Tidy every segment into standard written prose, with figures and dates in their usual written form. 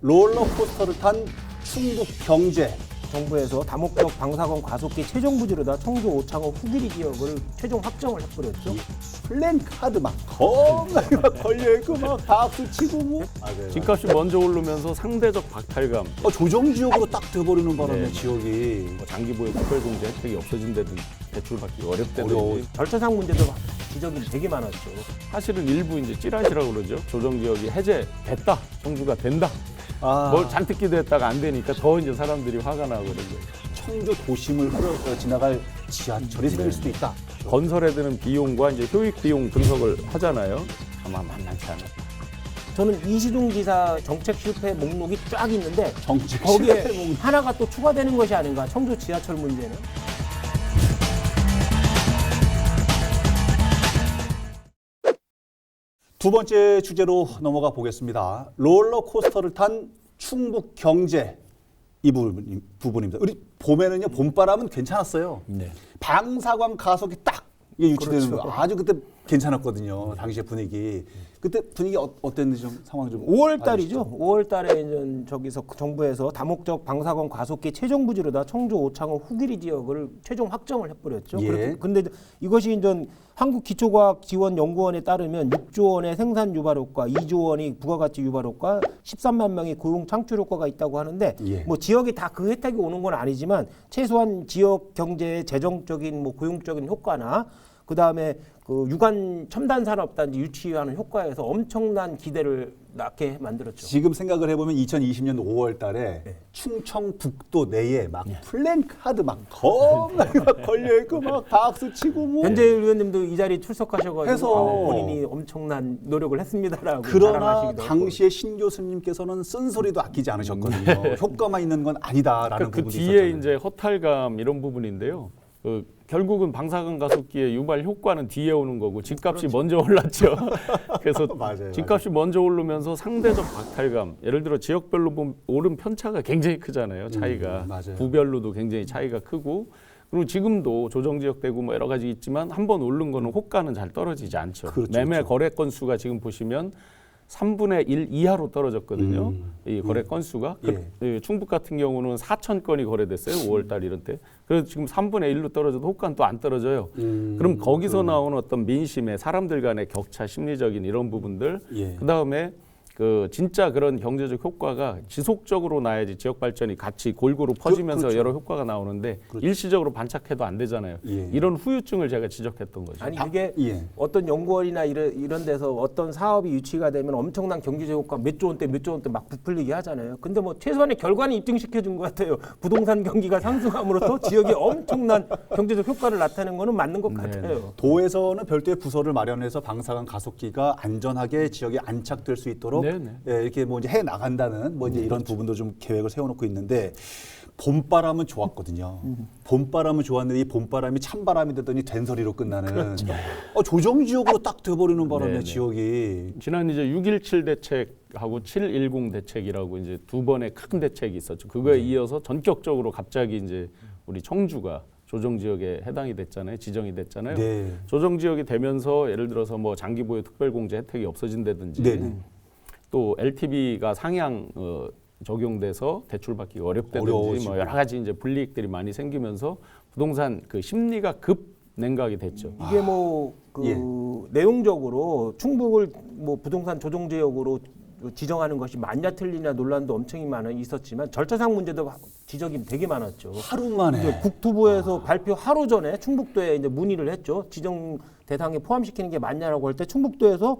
롤러코스터를 탄 충북 경제. 정부에서 다목적 방사선 과속기 최종 부지로다 청주 오창호 후기리 지역을 최종 확정을 해버렸죠. 플랜카드 막 겁나게 막 걸려있고 막 박수 치고 뭐. 집값이 먼저 오르면서 상대적 박탈감, 조정지역으로 딱 돼버리는 바람에 네. 지역이. 뭐 장기보유 특별공제 혜택이 없어진다든지 대출받기 어렵다든지 어려워. 절차상 문제도 지적이 되게 많았죠. 사실은 일부 이제 찌라시라고 그러죠. 조정지역이 해제됐다, 청주가 된다. 아, 뭘 잔뜩 기대했다가 안 되니까 더 이제 사람들이 화가 나고 그런 거예요. 청주 도심을 흘러 지나갈 지하철이 생길 수도 있다. 건설에 드는 비용과 이제 효익 비용 분석을 하잖아요. 아마 만만치 않아요. 저는 이시동 지사 정책 실패 목록이 쫙 있는데 정책 거기에 실패 목록. 하나가 또 추가되는 것이 아닌가. 청주 지하철 문제는. 두 번째 주제로 넘어가 보겠습니다. 롤러코스터를 탄 충북 경제 이 부분입니다. 우리 봄에는요, 봄바람은 괜찮았어요. 네. 방사광 가속이 딱 이게 유치되는 그렇죠. 거 아주 그때 괜찮았거든요. 당시의 분위기. 그때 분위기 어땠는지 좀 상황 좀 5월 달이죠. 5월 달에 이제 저기서 정부에서 다목적 방사선 과속기 최종 부지로다 청주 오창호 후기리 지역을 최종 확정을 해버렸죠. 예. 근데 이것이 이제 한국기초과학지원연구원에 따르면 6조 원의 생산 유발 효과, 2조 원이 부가가치 유발 효과, 13만 명의 고용 창출 효과가 있다고 하는데 예. 뭐 지역이 다 그 혜택이 오는 건 아니지만 최소한 지역 경제의 재정적인 뭐 고용적인 효과나 그 다음에 그 유관 첨단 산업단지 유치하는 효과에서 엄청난 기대를 낳게 만들었죠. 지금 생각을 해보면 2020년 5월 달에 충청북도 내에 막 플랜카드 막 겁나게 막 걸려있고 막 박수 치고 뭐. 현재 의원님도 이 자리에 출석하셔가지고 해서 본인이 엄청난 노력을 했습니다라고 그러나 자랑하시기도 당시에 신 교수님께서는 쓴소리도 아끼지 않으셨거든요. 효과만 있는 건 아니다라는 그 부분이 뒤에 있었잖아요. 이제 허탈감 이런 부분인데요. 결국은 방사선 가속기의 유발 효과는 뒤에 오는 거고 집값이 먼저 올랐죠. 그래서 맞아요, 집값이 먼저 오르면서 상대적 박탈감, 예를 들어 지역별로 보면 오른 편차가 굉장히 크잖아요. 차이가 맞아요. 구별로도 굉장히 차이가 크고 그리고 지금도 조정지역 되고 뭐 여러 가지 있지만 한번 오른 거는 호가는 잘 떨어지지 않죠. 그렇죠, 매매 그렇죠. 거래 건수가 지금 보시면 3분의 1 이하로 떨어졌거든요. 이 거래 건수가. 예. 충북 같은 경우는 4천 건이 거래됐어요. 5월 달 이런 때. 그래서 지금 3분의 1로 떨어져도 호가는 또 안 떨어져요. 그럼 거기서 나오는 어떤 민심의 사람들 간의 격차, 심리적인 이런 부분들. 예. 그다음에 그 진짜 그런 경제적 효과가 지속적으로 나야지 지역 발전이 같이 골고루 퍼지면서 그렇죠. 여러 효과가 나오는데 그렇죠. 일시적으로 반착해도 안 되잖아요. 예. 이런 후유증을 제가 지적했던 거죠. 아니 이게 예. 어떤 연구원이나 이런 데서 어떤 사업이 유치가 되면 엄청난 경제적 효과 몇 조 원대 막 부풀리게 하잖아요. 근데 뭐 최소한의 결과는 입증시켜 준 것 같아요. 부동산 경기가 상승함으로써 지역에 엄청난 경제적 효과를 나타내는 거는 맞는 것 같아요. 도에서는 별도의 부서를 마련해서 방사선 가속기가 안전하게 지역에 안착될 수 있도록 네네. 예, 이렇게 뭐 이제 해 나간다는 뭐 이제 이런 부분도 좀 계획을 세워놓고 있는데 봄바람은 좋았거든요. 봄바람은 좋았는데 이 봄바람이 찬바람이 되더니 된소리로 끝나는 조정지역으로 딱 돼버리는 바람에 네네. 지역이 지난 이제 6.17 대책하고 7.10 대책이라고 이제 두 번의 큰 대책이 있었죠. 그거에 이어서 전격적으로 갑자기 이제 우리 청주가 조정 지역에 해당이 됐잖아요. 지정이 됐잖아요. 네. 조정 지역이 되면서 예를 들어서 뭐 장기 보유 특별 공제 혜택이 없어진다든지 네네. 또 LTV가 상향 적용돼서 대출 받기 어렵다든지 어려워지고. 뭐 여러 가지 이제 불이익들이 많이 생기면서 부동산 그 심리가 급 냉각이 됐죠. 이게 뭐 그 예. 내용적으로 충북을 뭐 부동산 조정 지역으로 지정하는 것이 맞냐 틀리냐 논란도 엄청 많이 있었지만 절차상 문제도 지적이 되게 많았죠. 하루 만에 이제 국토부에서 발표 하루 전에 충북도에 이제 문의를 했죠. 지정 대상에 포함시키는 게 맞냐라고 할 때 충북도에서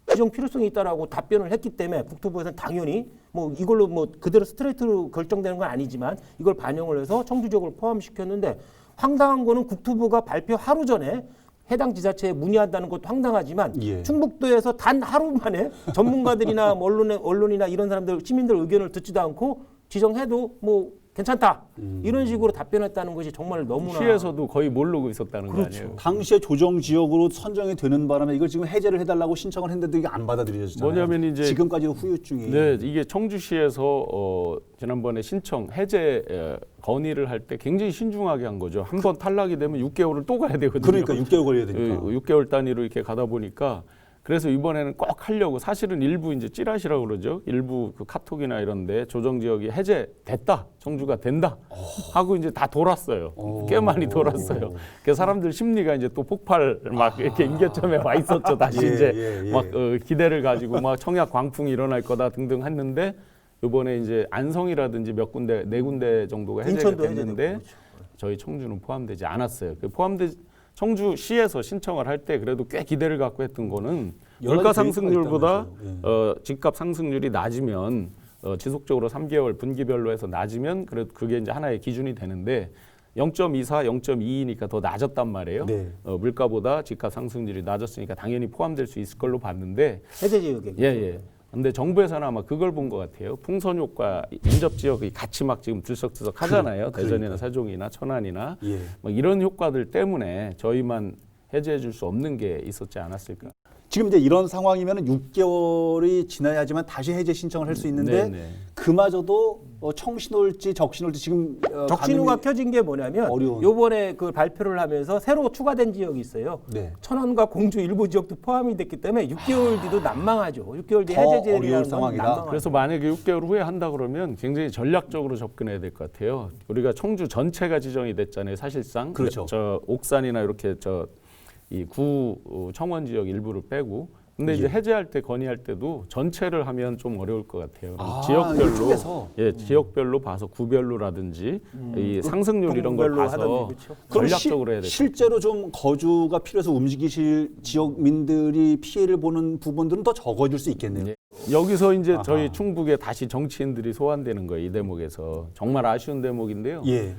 지정 필요성이 있다라고 답변을 했기 때문에 국토부에서는 당연히 뭐 이걸로 뭐 그대로 스트레이트로 결정되는 건 아니지만 이걸 반영을 해서 청주 지역을 포함시켰는데 황당한 거는 국토부가 발표 하루 전에 해당 지자체에 문의한다는 것도 황당하지만 예. 충북도에서 단 하루 만에 전문가들이나 뭐 언론이나 이런 사람들 시민들 의견을 듣지도 않고 지정해도 뭐 괜찮다 이런 식으로 답변했다는 것이 정말 너무나 시에서도 거의 모르고 있었다는 거 그렇죠. 아니에요. 당시에 조정 지역으로 선정이 되는 바람에 이걸 지금 해제를 해달라고 신청을 했는데도 이게 안 받아들여졌잖아요. 뭐냐면 이제 지금까지도 후유증이. 네, 이게 청주시에서 지난번에 신청 해제 건의를 할 때 굉장히 신중하게 한 거죠. 한 번 탈락이 되면 6개월을 또 가야 되거든요. 그러니까 6개월 걸려야 되니까. 6개월 단위로 이렇게 가다 보니까 그래서 이번에는 꼭 하려고 사실은 일부 이제 찌라시라고 그러죠. 일부 그 카톡이나 이런데 조정 지역이 해제됐다, 청주가 된다 하고 이제 다 돌았어요. 꽤 많이 돌았어요. 그래서 사람들 심리가 이제 또 폭발 막 이렇게 임계점에 와 있었죠. 다시 이제 막 기대를 가지고 막 청약 광풍이 일어날 거다 등등 했는데 이번에 이제 안성이라든지 몇 군데, 4군데 정도가 해제가 인천도 됐는데 해제됐고, 그렇죠. 저희 청주는 포함되지 않았어요. 청주시에서 신청을 할 때 그래도 꽤 기대를 갖고 했던 거는 물가 상승률보다 집값 상승률이 낮으면 지속적으로 3개월 분기별로 해서 낮으면 그래도 그게 이제 하나의 기준이 되는데 0.24, 0.22니까 더 낮았단 말이에요. 네. 물가보다 집값 상승률이 낮았으니까 당연히 포함될 수 있을 걸로 봤는데 해제 지역에. 예. 근데 정부에서는 아마 그걸 본 것 같아요. 풍선 효과, 인접 지역이 같이 막 지금 들썩들썩 하잖아요. 대전이나 세종이나 천안이나 막 이런 효과들 때문에 저희만 해제해 줄 수 없는 게 있었지 않았을까. 지금 이제 이런 상황이면 6개월이 지나야지만 다시 해제 신청을 할 수 있는데 네네. 그마저도 청신호일지 적신호일지 지금 적신호가 켜진 게 뭐냐면 어려운. 요번에 그 발표를 하면서 새로 추가된 지역이 있어요. 네. 천안과 공주 일부 지역도 포함이 됐기 때문에 6개월 뒤도 난망하죠. 6개월 뒤 더 해제 어려울 제한이라는 건 상황이다. 난망하죠. 그래서 만약에 6개월 후에 한다 그러면 굉장히 전략적으로 접근해야 될 것 같아요. 우리가 청주 전체가 지정이 됐잖아요. 사실상 그렇죠. 저 옥산이나 이렇게 이 구 청원 지역 일부를 빼고. 근데 이제 해제할 때 건의할 때도 전체를 하면 좀 어려울 것 같아요. 지역별로 이쪽에서. 지역별로 봐서 구별로라든지 이 상승률 이런 걸 동별로 봐서 하든지, 그렇죠. 그럼 전략적으로 해야 될 것 같아요. 실제로 좀 거주가 필요해서 움직이실 지역민들이 피해를 보는 부분들은 더 적어질 수 있겠네요. 예. 여기서 이제 저희 충북에 다시 정치인들이 소환되는 거예요. 이 대목에서 정말 아쉬운 대목인데요. 예.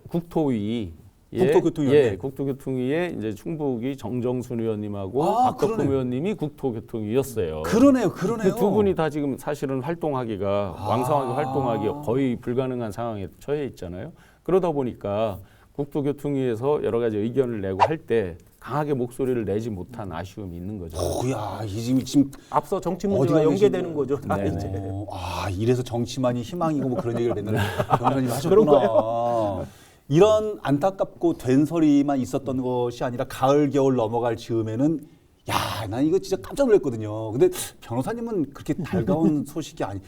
국토위 국토교통위원회. 국토교통위에 이제 충북이 정정순 의원님하고 박덕흠 그러네요. 의원님이 국토교통위였어요. 그러네요. 그 두 분이 다 지금 사실은 활동하기가 왕성하게 활동하기 거의 불가능한 상황에 처해 있잖아요. 그러다 보니까 국토교통위에서 여러 가지 의견을 내고 할 때 강하게 목소리를 내지 못한 아쉬움이 있는 거죠. 오야, 지금 앞서 정치 어디가 문제가 연계되는 계시나요? 거죠. 다 네네. 이제. 이래서 정치만이 희망이고 뭐 그런 얘기를 맨날 변호사님 하셨구나. 이런 안타깝고 된소리만 있었던 것이 아니라 가을 겨울 넘어갈 즈음에는 난 이거 진짜 깜짝 놀랐거든요. 근데 변호사님은 그렇게 달가운 소식이 아니.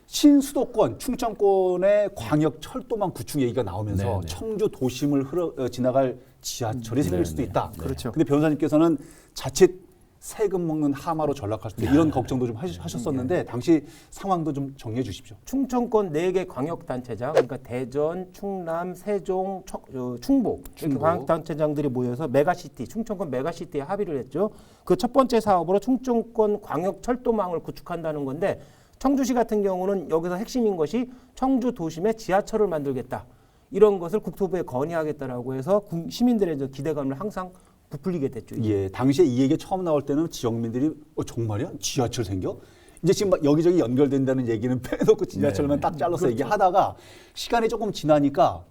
신수도권, 충청권의 광역 철도망 구축 얘기가 나오면서 네네. 청주 도심을 지나갈 지하철이 생길 수도 있다. 그렇죠. 근데 변호사님께서는 자칫 세금 먹는 하마로 전락할 수도 있다. 이런 걱정도 좀 하셨었는데 당시 상황도 좀 정리해 주십시오. 충청권 4개 광역단체장, 그러니까 대전, 충남, 세종, 충북 이렇게 광역단체장들이 모여서 메가시티, 충청권 메가시티에 합의를 했죠. 그 첫 번째 사업으로 충청권 광역철도망을 구축한다는 건데 청주시 같은 경우는 여기서 핵심인 것이 청주 도심에 지하철을 만들겠다. 이런 것을 국토부에 건의하겠다라고 해서 시민들의 기대감을 항상 부풀리게 됐죠. 예, 당시에 이 얘기가 처음 나올 때는 지역민들이 정말이야? 지하철 생겨? 이제 지금 막 여기저기 연결된다는 얘기는 빼놓고 지하철만 딱 잘라서 얘기하다가 시간이 조금 지나니까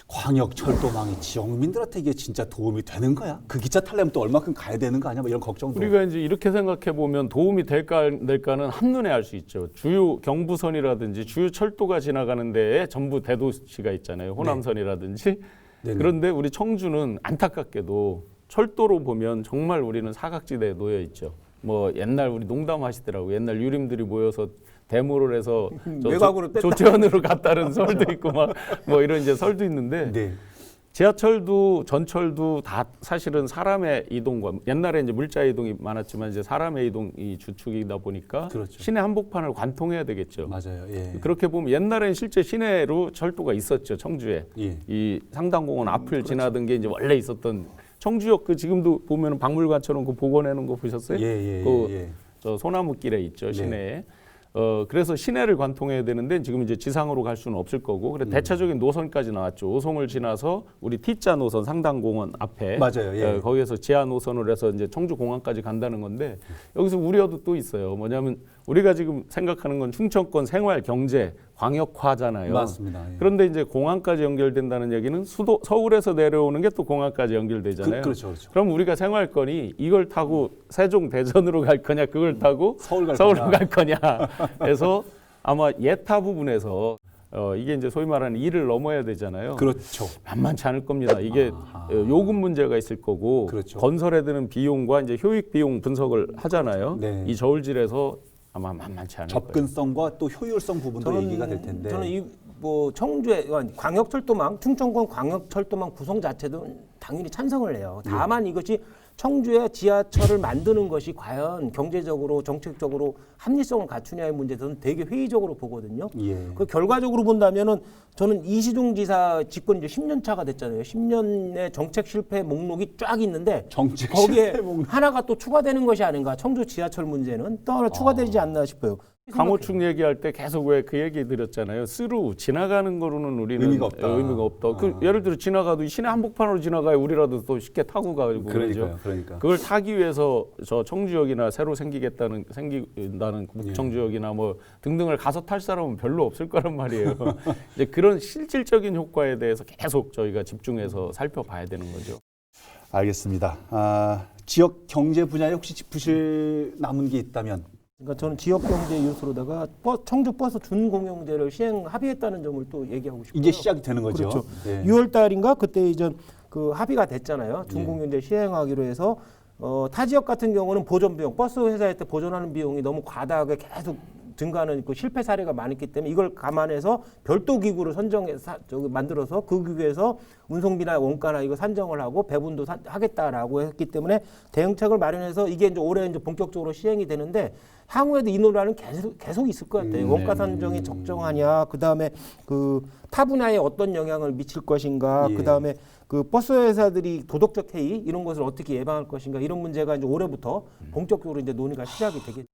광역철도망이 지역민들한테 이게 진짜 도움이 되는 거야? 그 기차 타려면 또 얼마큼 가야 되는 거 아니야? 뭐 이런 걱정도. 우리가 이제 이렇게 생각해 보면 도움이 될까 안 될까는 한눈에 알 수 있죠. 주요 경부선이라든지 주요 철도가 지나가는 데에 전부 대도시가 있잖아요. 호남선이라든지. 네네. 그런데 우리 청주는 안타깝게도 철도로 보면 정말 우리는 사각지대에 놓여 있죠. 뭐 옛날 우리 농담하시더라고요. 옛날 유림들이 모여서 데모를 해서 외곽으로 뺐다. 조태원으로 갔다는 설도 있고 막 뭐 이런 이제 설도 있는데 네. 지하철도 전철도 다 사실은 사람의 이동과 옛날에 이제 물자 이동이 많았지만 이제 사람의 이동이 주축이다 보니까 그렇죠. 시내 한복판을 관통해야 되겠죠. 맞아요. 예. 그렇게 보면 옛날엔 실제 시내로 철도가 있었죠. 청주에 예. 이 상당공원 앞을 지나던 게 이제 원래 있었던 청주역 그 지금도 보면 박물관처럼 그 복원해 놓은 거 보셨어요? 저 소나무길에 있죠 시내에. 그래서 시내를 관통해야 되는데 지금 이제 지상으로 갈 수는 없을 거고 그래 대체적인 노선까지 나왔죠. 오송을 지나서 우리 T자 노선 상당공원 앞에 맞아요. 예. 거기에서 지하 노선으로 해서 이제 청주공항까지 간다는 건데 여기서 우려도 또 있어요. 뭐냐면 우리가 지금 생각하는 건 충청권 생활 경제 광역화잖아요. 맞습니다. 예. 그런데 이제 공항까지 연결된다는 얘기는 서울에서 내려오는 게 또 공항까지 연결되잖아요. 그렇죠. 그럼 우리가 생활권이 이걸 타고 세종 대전으로 갈 거냐, 그걸 타고 서울 갈 서울로 거냐. 갈 거냐. 그래서 아마 예타 부분에서 이게 이제 소위 말하는 일을 넘어야 되잖아요. 그렇죠. 만만치 않을 겁니다. 이게 요금 문제가 있을 거고 그렇죠. 건설에 드는 비용과 이제 효익 비용 분석을 하잖아요. 네. 이 저울질에서 아마 만만치 않을 거예요. 접근성과 또 효율성 부분도 얘기가 될 텐데. 저는 이 뭐 청주의 광역철도망, 충청권 광역철도망 구성 자체도 당연히 찬성을 해요. 다만 이것이 청주에 지하철을 만드는 것이 과연 경제적으로 정책적으로 합리성을 갖추냐의 문제에 저는 되게 회의적으로 보거든요. 예. 그 결과적으로 본다면은 저는 이시종 지사 집권 이제 10년 차가 됐잖아요. 10년의 정책 실패 목록이 쫙 있는데 정책 거기에 실패 목록. 하나가 또 추가되는 것이 아닌가. 청주 지하철 문제는 또 하나 추가되지 않나 싶어요. 강호축 얘기할 때 계속 왜 그 얘기 드렸잖아요. 스루 지나가는 거로는 우리는 의미가 없다. 의미가 없다. 그 예를 들어 지나가도 시내 한복판으로 지나가야 우리라도 또 쉽게 타고 가고 그러죠. 그러니까. 그걸 타기 위해서 저 청주역이나 새로 생긴다는 북청주역이나 뭐 등등을 가서 탈 사람은 별로 없을 거란 말이에요. 이제 그런 실질적인 효과에 대해서 계속 저희가 집중해서 살펴봐야 되는 거죠. 알겠습니다. 지역 경제 분야에 혹시 짚으실 남은 게 있다면? 그러니까 저는 지역 경제 요소로다가 청주 버스 준공영제를 시행 합의했다는 점을 또 얘기하고 싶어요. 이제 시작이 되는 거죠. 그렇죠. 네. 6월 달인가 그때 이전 그 합의가 됐잖아요. 준공영제 시행하기로 해서 타 지역 같은 경우는 보존 비용, 버스 회사에 때 보존하는 비용이 너무 과다하게 계속 증가하는 그 실패 사례가 많았기 때문에 이걸 감안해서 별도 기구를 선정해서 만들어서 그 기구에서 운송비나 원가나 이거 산정을 하고 배분도 하겠다라고 했기 때문에 대응책을 마련해서 이게 이제 올해 이제 본격적으로 시행이 되는데 향후에도 이 논란은 계속 있을 것 같아요. 원가 산정이 적정하냐, 그 다음에 그 타 분야에 어떤 영향을 미칠 것인가, 예. 그 다음에 그 버스 회사들이 도덕적 해이 이런 것을 어떻게 예방할 것인가 이런 문제가 이제 올해부터 본격적으로 이제 논의가 시작이 되겠죠.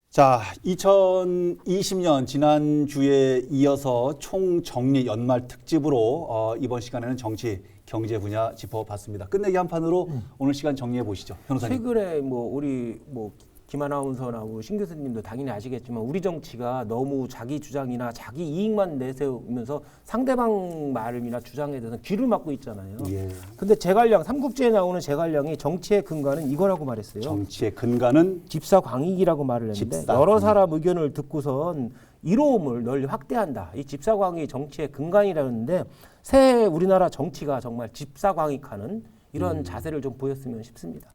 자, 2020년 지난주에 이어서 총정리 연말 특집으로 이번 시간에는 정치, 경제 분야 짚어봤습니다. 끝내기 한 판으로 오늘 시간 정리해 보시죠. 변호사님. 최근에 뭐 우리 뭐 김 아나운서나 우리 신 교수님도 당연히 아시겠지만 우리 정치가 너무 자기 주장이나 자기 이익만 내세우면서 상대방 말이나 주장에 대해서 귀를 막고 있잖아요. 예. 근데 제갈량 삼국지에 나오는 제갈량이 정치의 근간은 이거라고 말했어요. 정치의 근간은 집사광익이라고 말을 했는데 집사광익. 여러 사람 의견을 듣고선 이로움을 널리 확대한다. 이 집사광익이 정치의 근간이라는데 새해 우리나라 정치가 정말 집사광익하는 이런 자세를 좀 보였으면 싶습니다.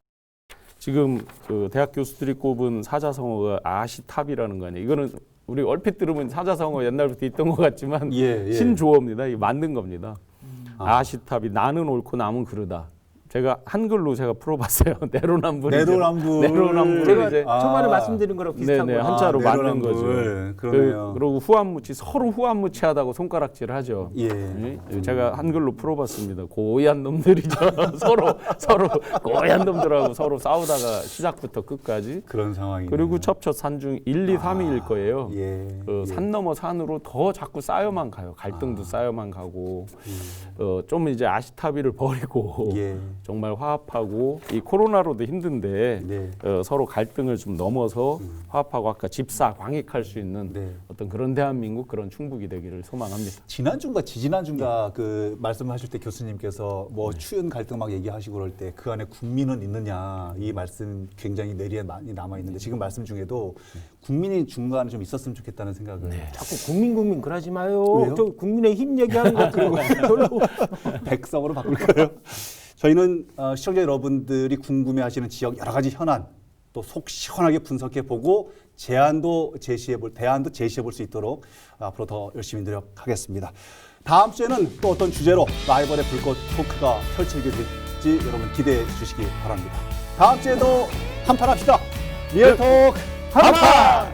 지금 그 대학 교수들이 꼽은 사자성어가 아시탑이라는 거 아니에요. 이거는 우리 얼핏 들으면 사자성어 옛날부터 있던 것 같지만 예. 신조어입니다. 이게 만든 겁니다. 아시탑이 나는 옳고 남은 그르다. 제가 한글로 제가 풀어봤어요. 내로남불이죠. 내로남불. 제가 이제 초반에 말씀드린 거랑 비슷한 네네, 거. 한자로 만든 내로남불. 거죠. 그러네요. 그리고 후한무치 서로 후한무치하다고 손가락질을 하죠. 예. 예? 제가 한글로 풀어봤습니다. 고얀 놈들이죠. 서로 고얀 놈들하고 서로 싸우다가 시작부터 끝까지. 그런 상황이. 그리고 첩첩 산중 1, 2, 3위일 거예요. 예. 그 산 넘어 산으로 더 자꾸 쌓여만 가요. 갈등도 쌓여만 가고 좀 이제 아시타비를 버리고 예. 정말 화합하고 이 코로나로도 힘든데 네. 서로 갈등을 좀 넘어서 화합하고 아까 집사 광익할 수 있는 네. 어떤 그런 대한민국 그런 충북이 되기를 소망합니다. 지난주인가 지지난주인가 그 말씀하실 때 교수님께서 뭐 추운 갈등 막 얘기하시고 그럴 때 그 안에 국민은 있느냐 이 말씀 굉장히 내리에 많이 남아 있는데 지금 말씀 중에도 국민이 중간에 좀 있었으면 좋겠다는 생각을 자꾸 국민 그러지 마요. 왜요? 저 국민의 힘 얘기하는 거 그리고 별로 백성으로 바꿀까요? 저희는 시청자 여러분들이 궁금해하시는 지역 여러 가지 현안 또 속 시원하게 분석해 보고 대안도 제시해 볼 수 있도록 앞으로 더 열심히 노력하겠습니다. 다음 주에는 또 어떤 주제로 라이벌의 불꽃 토크가 펼쳐지게 될지 여러분 기대해 주시기 바랍니다. 다음 주에도 한판 합시다. 리얼톡 한판!